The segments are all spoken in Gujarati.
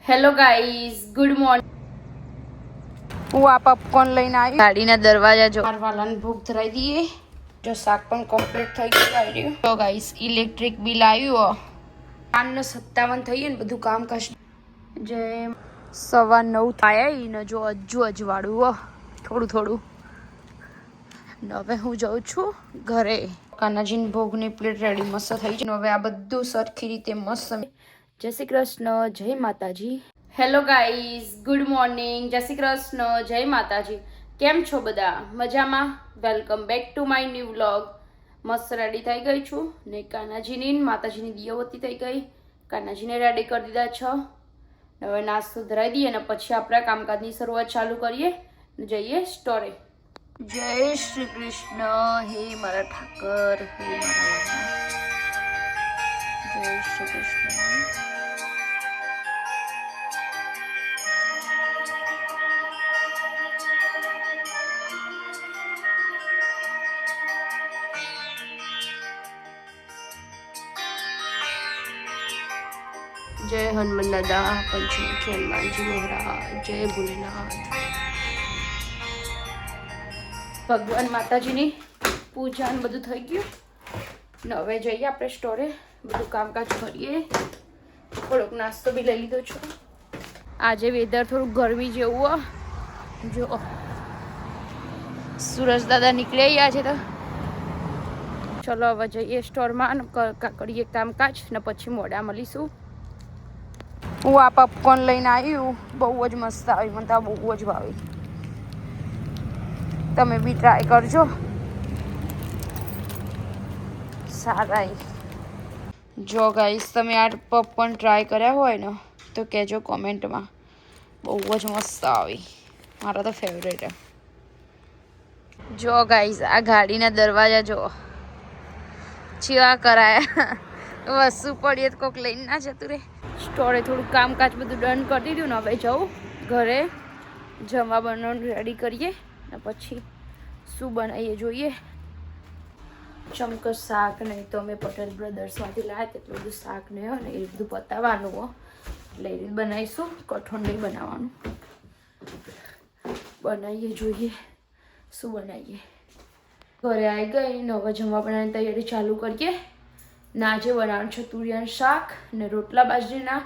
Hello guys, good morning. હું આ પોપકોર્ન લઈને આવી ગાડીના દરવાજા જો વાલાને ભૂખ ધરાઈ દઈએ. જો શાક પણ કમ્પ્લીટ થઈ ગયું આવ્યું. તો ગાઈઝ ઇલેક્ટ્રિક બિલ આવ્યું 5:57 થઈ ને બધું કામકાજ જે 9:15 થાય ને જો અજવાળું થોડું હવે હું જાઉં છું ઘરે. કાનાજીની ભોગની પ્લેટ રેડી મસ્ત થઈ છે. હવે આ બધું સરખી રીતે મસ્ત. જય શ્રી કૃષ્ણ, જય માતાજી. હેલો ગાઈઝ, ગુડ મોર્નિંગ, જય શ્રી કૃષ્ણ, જય માતાજી. કેમ છો બધા? મજામાં? Welcome back to my new vlog. મસ્ત રેડી થઈ ગઈ છું ને કાનાજીની માતાજીની દિયાવતી થઈ ગઈ. કાનાજીને રેડી કરી દીધા છો. હવે નાસ્તો ધરાઈ દઈએ અને પછી આપણા કામકાજની શરૂઆત ચાલુ કરીએ ને જઈએ સ્ટોરે. જય શ્રી કૃષ્ણ. હે મારા ઠાકર, હે મારા જય શ્રી કૃષ્ણ. જય હનુમાન દાદા, પંચમુખી હનુમાનજી મહારાજ, જય ભોલેનાથ. ભગવાન માતાજીની પૂજા ને બધું થઈ ગયું ને હવે જઈએ આપણે સ્ટોરે. બધું કામકાજ કરીએ. થોડોક નાસ્તો બી લઈ લીધો છું. આજે વેધર થોડું ગરમી જેવું જો સુરજ દાદા નીકળી ગયા છે. તો ચલો હવે જઈએ સ્ટોરમાં કરીએ કામકાજ ને પછી મોડા મળીશું. હું આ પોપકોર્ન લઈને આવ્યું. બહુ જ મસ્ત આવી, મને તો બહુ જ ભાવી. તમે બી ટ્રાય કરજો. સારા. જો ગાઈસ તમે આ પોપકોર્ન ટ્રાય કર્યા હોય ને તો કહેજો કોમેન્ટમાં. બહુ જ મસ્ત આવી, મારા તો ફેવરેટ. જો ગાઈસ આ ગાડીના દરવાજા જો ચેવા કરાયા. વસ્તુ પડીએ તો કોક લઈને ના જતું રે. સ્ટોરે થોડું કામકાજ બધું ડન કરી દીધું ને હવે જાઉં ઘરે. જમવા બનાવવાનું રેડી કરીએ ને પછી શું બનાવીએ જોઈએ. ચમકસ શાક નહીં તો અમે પટેલ બ્રદર્સમાંથી લાવ્યા તેટલું બધું શાક નહીં હોય ને એ બધું પતાવવાનું એટલે એ રીતે બનાવીશું. કઠોળ નહીં બનાવવાનું. બનાવીએ જોઈએ શું બનાવીએ. ઘરે આવી ગઈ ને હવે જમવા બનાવવાની તૈયારી ચાલુ કરીએ. ના આજે બનાવવાનું છે તુરિયાનું શાક ને રોટલા બાજરીના.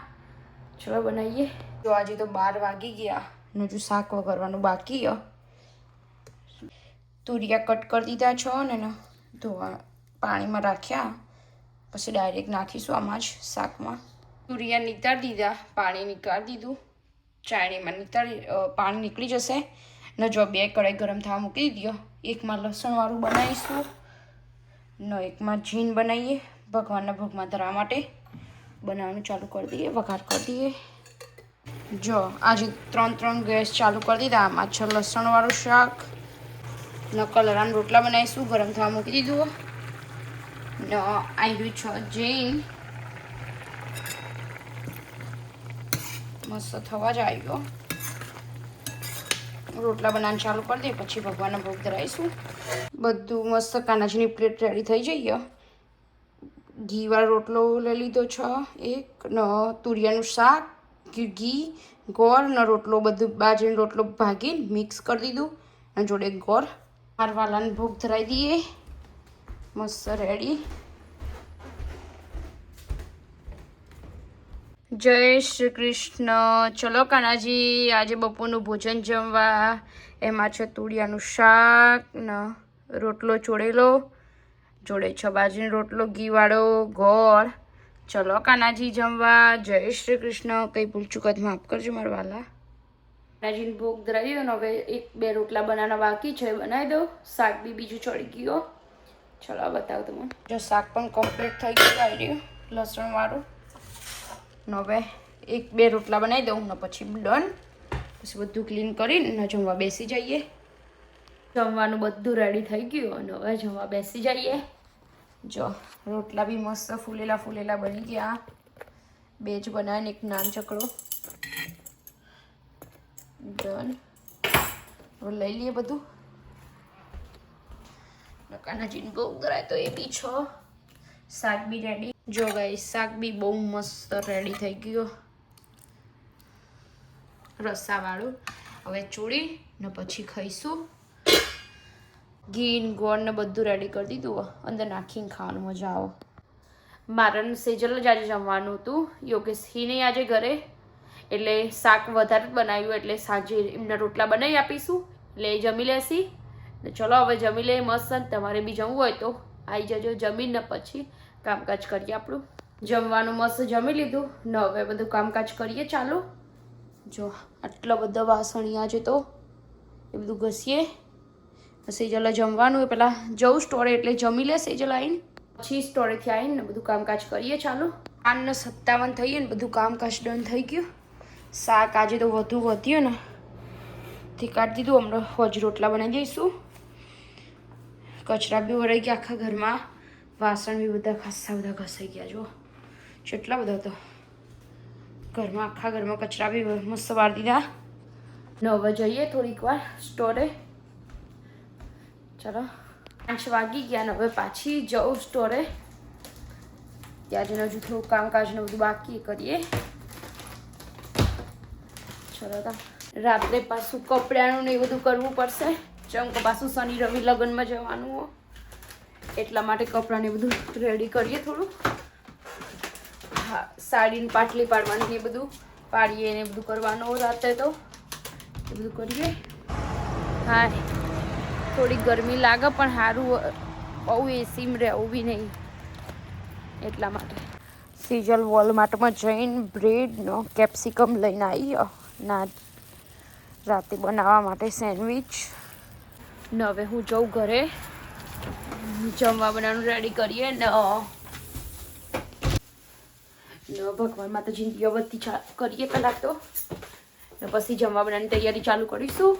ચલો બનાવીએ. જો આજે તો 12 વાગી ગયા ને જો શાક વઘારવાનું બાકી. તુરિયા કટ કરી દીધા છો ને ધોવા પાણીમાં રાખ્યા પછી ડાયરેક્ટ નાખીશું આમાં જ શાકમાં. તુરિયા નીતારી દીધા, પાણી નીકાળી દીધું. ચાણીમાં પાણી નીકળી જશે ને જો 2 કઢાઈ ગરમ થવા મૂકી દીધો. એકમાં લસણવાળું બનાવીશું ને એકમાં જીન બનાવીએ. ભગવાનના ભોગમાં ધરવા માટે બનાવવાનું ચાલુ કરી દઈએ, વઘાર કરી દઈએ. જો આજે 3 ગેસ ચાલુ કરી દીધા. આમાં છે લસણવાળું શાક ને કલરાના રોટલા બનાવીશું. ગરમ થવા મૂકી દીધું ને આવ્યું છે જીન. મસ્ત થવા જ આવ્યો. રોટલા બનાવવાનું ચાલુ કરી દઈએ પછી ભગવાનના ભોગ ધરાવીશું. બધું મસ્ત કાનાજીની પ્લેટ રેડી થઈ જઈએ. ઘીવાળો રોટલો લઈ લીધો છે એક ને તુરિયાનું શાક, ઘી, ગોળ ને રોટલો બધું બાજરીનો રોટલો ભાગીને મિક્સ કરી દીધું અને જોડે ગોળ. વાલાને ભોગ ધરાવી દઈએ. મસ્ત રેડી. જય શ્રી કૃષ્ણ. ચલો કાનાજી આજે બપોરનું ભોજન જમવા. એમાં છે તુરિયાનું શાક ને રોટલો ચોળેલો, જોડે છે બાજરીનો રોટલો ઘીવાળો, ગોળ. ચલો કાનાજી જમવા. જય શ્રી કૃષ્ણ. કંઈ ભૂલચું કદ માફ કરજો મારા વાલા. કાનાજીને ભોગ ધરાવી દો ને હવે 1-2 રોટલા બનાવવાના બાકી છે, બનાવી દો. શાક બી બીજું ચડી ગયો. ચલો બતાવો તમને. જો શાક પણ કમ્પ્લીટ થઈ ગયું આવ્યું લસણવાળું. હવે 1-2 રોટલા બનાવી દઉં ને પછી ડન. પછી બધું ક્લીન કરીને જમવા બેસી જઈએ. જમવાનું બધું રેડી થઈ ગયું અને હવે જમવા બેસી જઈએ. જો રોટલા બી મસ્ત ફૂલેલા બની ગયા. 2 જ બનાવીને એક નાન ચકડો. ડન. હવે લઈ લઈએ બધું. કાનાજીને ભોગ ધરાય તો એ બી છો. શાક બી રેડી. જો ગાઈસ શાક બી બહુ મસ્ત રેડી થઈ ગયું. રસાવાળું. હવે ચોળી ને પછી ખાઈશું. ઘી ગોળ ને બધું રેડી કરી દીધું, અંદર નાખીને ખાવાનું મજા આવે. મારે સેજલ જ આજે જમવાનું હતું, યોગેશથી નહીં આજે ઘરે, એટલે શાક વધારે બનાવ્યું, એટલે સાંજે એમના રોટલા બનાવી આપીશું, એટલે એ જમી લેશી. ને ચલો હવે જમી લે મસ્ત. તમારે બી જમવું હોય તો આવી જજો, જમીને પછી કામકાજ કરીએ આપણું. જમવાનું મસ્ત જમી લીધું ને હવે બધું કામકાજ કરીએ ચાલો. જો આટલો બધો વાસણ આજે તો એ બધું ઘસીએ. સેજલ જમવાનું એ પહેલાં જવું સ્ટોરે, એટલે જમી લે સેજલ આવીને, પછી સ્ટોરેથી આવીને બધું કામકાજ કરીએ ચાલો. 8:57 થઈએ ને બધું કામકાજ ડન થઈ ગયું. શાક આજે તો વધ્યું ને તે કાઢી દીધું. હમણાં હોજ રોટલા બનાવી દઈશું. કચરા બી વરાઈ ગયા આખા ઘરમાં, વાસણ બી બધા ખાસા બધા ઘસાઈ ગયા. જો કેટલા બધા તો ઘરમાં, આખા ઘરમાં કચરા બી મસ્ત વાર દીધા. ને હવે જઈએ થોડીક વાર સ્ટોરે. ચાલો 5 વાગી ગયા ને હવે પાછી જાઉં સ્ટોરે. ત્યાં જઈને હજુ થોડું કામકાજને બધું બાકી કરીએ. ચલો તા રાત્રે પાછું કપડાનું ને એ બધું કરવું પડશે. ચમકો પાછું શનિ રવિ લગ્નમાં જવાનું હોય, એટલા માટે કપડાને બધું રેડી કરીએ થોડું. હા, સાડીને પાટલી પાડવાની એ બધું પાડીએ ને બધું કરવાનું રાતે, તો એ બધું કરીએ. હા, થોડી ગરમી લાગે પણ સારું, બહુ એસીમાં રહેવું બી નહીં, એટલા માટે. સેજલ વોલમાર્ટમાં જઈને બ્રેડનો કેપ્સિકમ લઈને આવી ના રાતે બનાવવા માટે સેન્ડવિચ. ને હવે હું જાઉં ઘરે, જમવા બનાવવાનું રેડી કરીએ ને ભગવાન માતાજીની દીવાબત્તી કરીએ પહેલાં તો, ને પછી જમવા બનાવવાની તૈયારી ચાલુ કરીશું.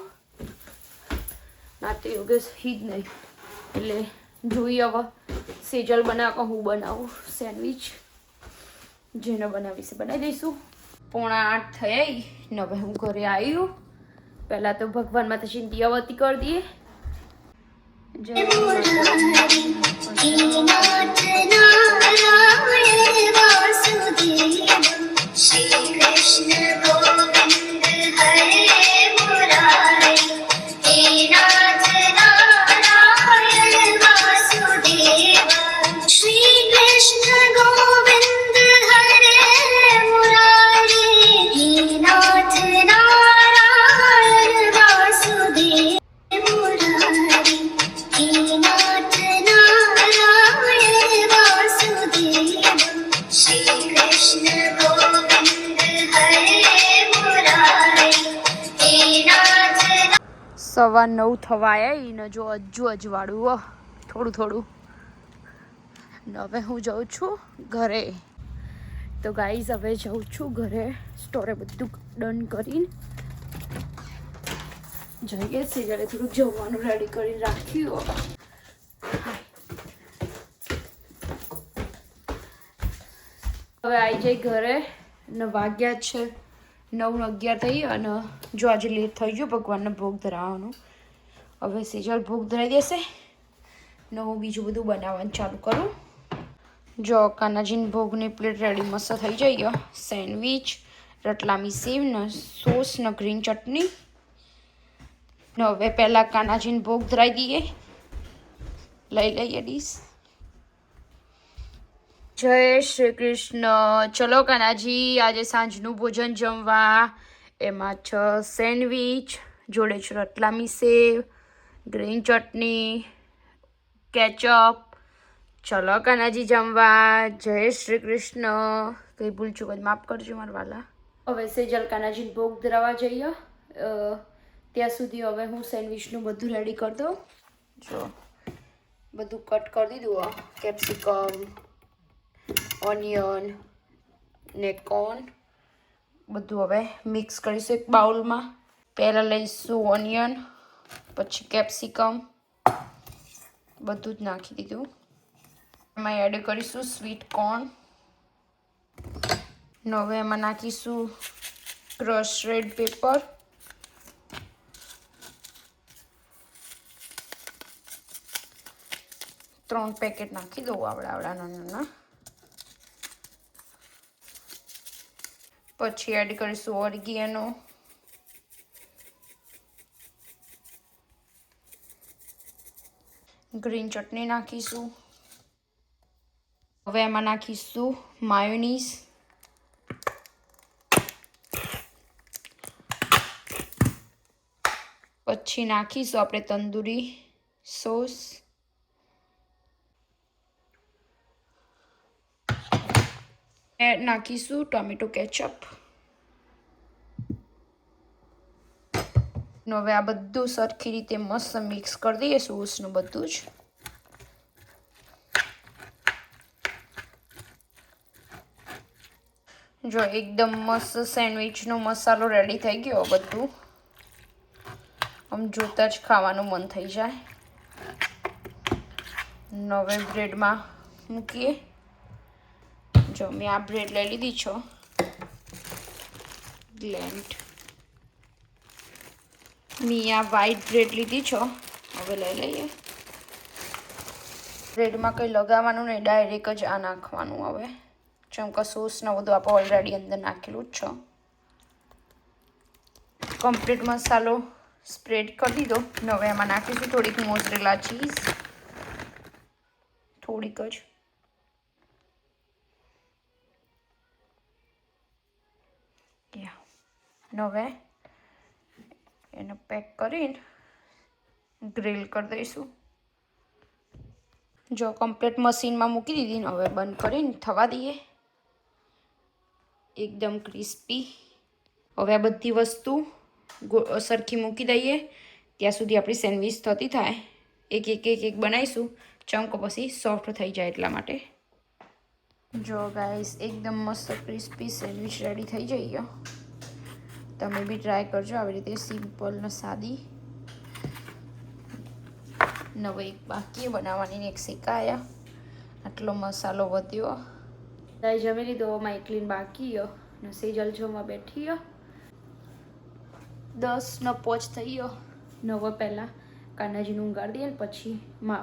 ના તો યોગેશ હી જ નહીં, એટલે જોઈએ હવે સેજલ બનાવ કે હું બનાવું સેન્ડવિચ. જેને બનાવી છે બનાવી દઈશું. 7:45 થઈ ને હવે હું ઘરે આવ્યું. પહેલાં તો ભગવાન માતાજીની દીવાબત્તી કરી દઈએ. જય શ્રી કૃષ્ણ ગોવિંદ હરે મુરારી, હે નાથ નારાયણ વાસુદેવ. શ્રી કૃષ્ણ ગોવિંદ હરે મુરારી, હે નાથ નારાયણ વાસુદેવ. મુરારી હે નાથ નારાયણ વાસુદેવ. શ્રી કૃષ્ણ ગોવિંદ હરે મુરારી, હે નાથ. 9:15 થવા આવ્યા ને જો હજુ અજવાળું થોડું થોડું. હવે હું જાઉં છું ઘરે. તો ગાઈઝ હવે જાઉં છું ઘરે, સ્ટોરે બધું ડન કરીને જઈએ. સિરિયલે થોડુંક જમવાનું રેડી કરીને રાખ્યું. હવે આવી જાય ઘરે ને વાગ્યા છે 9:11 થઈ. અને જો આજે લેટ થઈ ગયો ભગવાનને ભોગ ધરાવવાનું. હવે સેજલ ભોગ ધરાવી દેશે ને હું બીજું બધું બનાવવાનું ચાલુ કરું. જો કાનાજીની ભોગની પ્લેટ રેડી મસ્ત થઈ જાય. સેન્ડવિચ, રતલામી સેવ ને સોસ ને ગ્રીન ચટણી. ને હવે પહેલાં કાનાજીને ભોગ ધરાવી દઈએ. લઈ લઈએ ડીશ. જય શ્રી કૃષ્ણ. ચલો કાનાજી, આજે સાંજનું ભોજન જમવા. એમાં છે સેન્ડવિચ, જોડે છે રતલામી સેવ, ગ્રીન ચટણી, કેચઅપ. ચલો કાનાજી જમવા. જય શ્રી કૃષ્ણ. કંઈ ભૂલ ચૂક જ માફ કરજો મારા વાલા. હવે સેજલ કાનાજીને ભોગ ધરાવવા જઈએ. ત્યાં સુધી હવે હું સેન્ડવિચનું બધું રેડી કરી દઉં. જો બધું કટ કરી દીધું. કેપ્સિકમ, ઓનિયન ને કોર્ન બધું હવે મિક્સ કરીશું એક બાઉલમાં. પહેલાં લઈશું ઓનિયન, પછી કેપ્સિકમ, બધું જ નાખી દીધું. એમાં એડ કરીશું સ્વીટ કોર્ન. હવે એમાં નાખીશું ક્રશ રેડ પેપર, ત્રણ પેકેટ નાખી દઉં આવડા નાના. પછી એડ કરીશું ઓરિગેનો, ગ્રીન ચટણી નાખીશું. હવે એમાં નાખીશું માયોનીઝ. પછી નાખીશું આપણે તંદૂરી સોસ. નાખીશું ટોમેટો કેચઅપ. હવે આ બધું સરખી રીતે મસ્ત મિક્સ કરી દઈએ સોસનું બધું જ. જો એકદમ મસ્ત સેન્ડવિચનો મસાલો રેડી થઈ ગયો બધું. આમ જોતા જ ખાવાનું મન થઈ જાય. હવે બ્રેડમાં મૂકીએ. જો મેં આ બ્રેડ લઈ લીધી છો ગ્લેન્ટ. મેં આ વ્હાઈટ બ્રેડ લીધી છો. હવે લઈ લઈએ. બ્રેડમાં કંઈ લગાવવાનું નહીં, ડાયરેક્ટ જ આ નાખવાનું. હવે ચમકા સોસને બધું આપણે ઓલરેડી અંદર નાખેલું જ છો. કમ્પ્લીટ મસાલો સ્પ્રેડ કરી દીધો. હવે એમાં નાખીશું થોડીક મોઝરેલા ચીઝ, થોડીક જ. હવે એને પેક કરીને ગ્રીલ કરી દઈશું. જો કમ્પ્લીટ મશીનમાં મૂકી દીધી. હવે બંધ કરીને થવા દઈએ. એકદમ ક્રિસ્પી. હવે આ બધી વસ્તુ સરખી મૂકી દઈએ ત્યાં સુધી આપણી સેન્ડવિચ થતી થાય. એક બનાવીશું. ચમકો પછી સોફ્ટ થઈ જાય એટલા માટે. જો ગાઈસ એકદમ મસ્ત ક્રિસ્પી સેન્ડવિચ રેડી થઈ જઈએ. તમે બી ટ્રાય કરજો આવી રીતે સિમ્પલ ને સાદી. નવો એક બાકી બનાવવાની એક શીખાયા. આટલો મસાલો વધ્યો. ગાઈસ જમી લીધો. માઇકલીન બાકી ને સેજલ જોવા બેઠી 10:05 થઈ ગયો. 9 પહેલાં કાનાજીનું ઊંઘાડી દઈએ ને પછી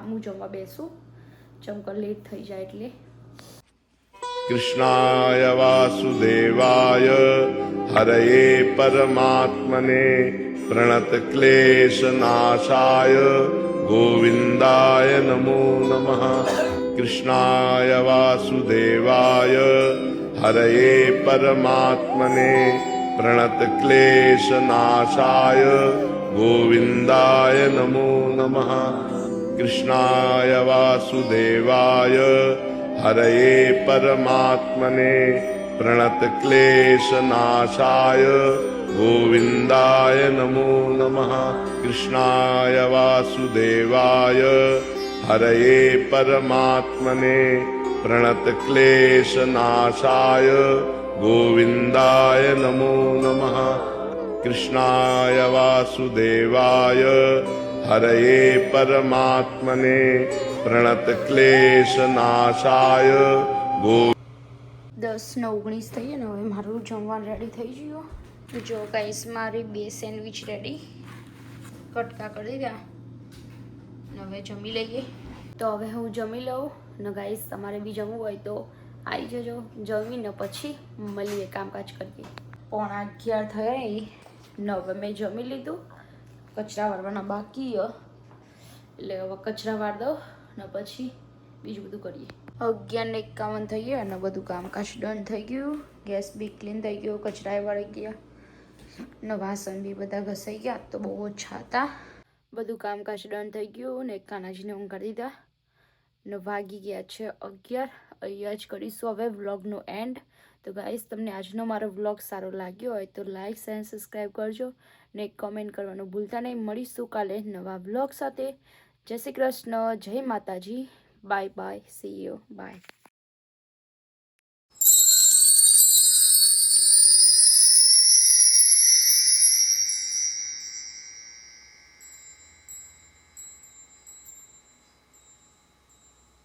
હું જમવા બેસું. ચમકો લેટ થઈ જાય એટલે. कृष्णाय वासुदेवाय हरये परमात्मने प्रणतक्लेशनाशाय गोविन्दाय नमो नमः। कृष्णाय वासुदेवाय हरये परमात्मने प्रणतक्लेशनाशाय गोविन्दाय नमो नमः। कृष्णाय वासुदेवाय हरये परमात्मने प्रणतक्लेशनाशाय गोविन्दाय नमो नमः। कृष्णाय वासुदेवाय हरये परमात्मने प्रणतक्लेशनाशाय गोविन्दाय नमो नमः। कृष्णाय वासुदेवाय हरये परमात्मने प्रणतक्लेशनाशाय गो 10:19 થઈ ને હવે મારું જમવાનું રેડી થઈ ગયું. જો ગાઈસ મારી 2 સેન્ડવિચ રેડી કટકા કરી દીધા. હવે જમી લઈએ. તો હવે હું જમી લઉં ને ગાઈસ તમારે બી જમવું હોય તો આવી જજો. જમીને પછી મળીએ, કામકાજ કરીએ. 11:15 થયા ને હવે મેં જમી લીધું. કચરા વાળવાના બાકી એટલે હવે કચરા વાળ દો ને પછી બીજું બધું કરીએ. 11:51 થઈ ગયા અને બધું કામકાજ ડન થઈ ગયું. ગેસ બી ક્લીન થઈ ગયો, કચરાએ વાળી ગયા ને વાસણ બી બધા ઘસાઈ ગયા. તો બહુ ઓછા હતા. બધું કામકાજ ડન થઈ ગયું ને કાનાજીને ઊંઘાડી દીધા ને વાગી ગયા છે 11. અહીંયા જ કરીશું હવે વ્લોગનો એન્ડ. તો ગાઈસ તમને આજનો મારો વ્લોગ સારો લાગ્યો હોય તો લાઈક એન્ડ સબસ્ક્રાઈબ કરજો ને કમેન્ટ કરવાનું ભૂલતા નહીં. મળીશું કાલે નવા વ્લોગ સાથે. જય શ્રી કૃષ્ણ, જય માતાજી. Bye bye, see you, by.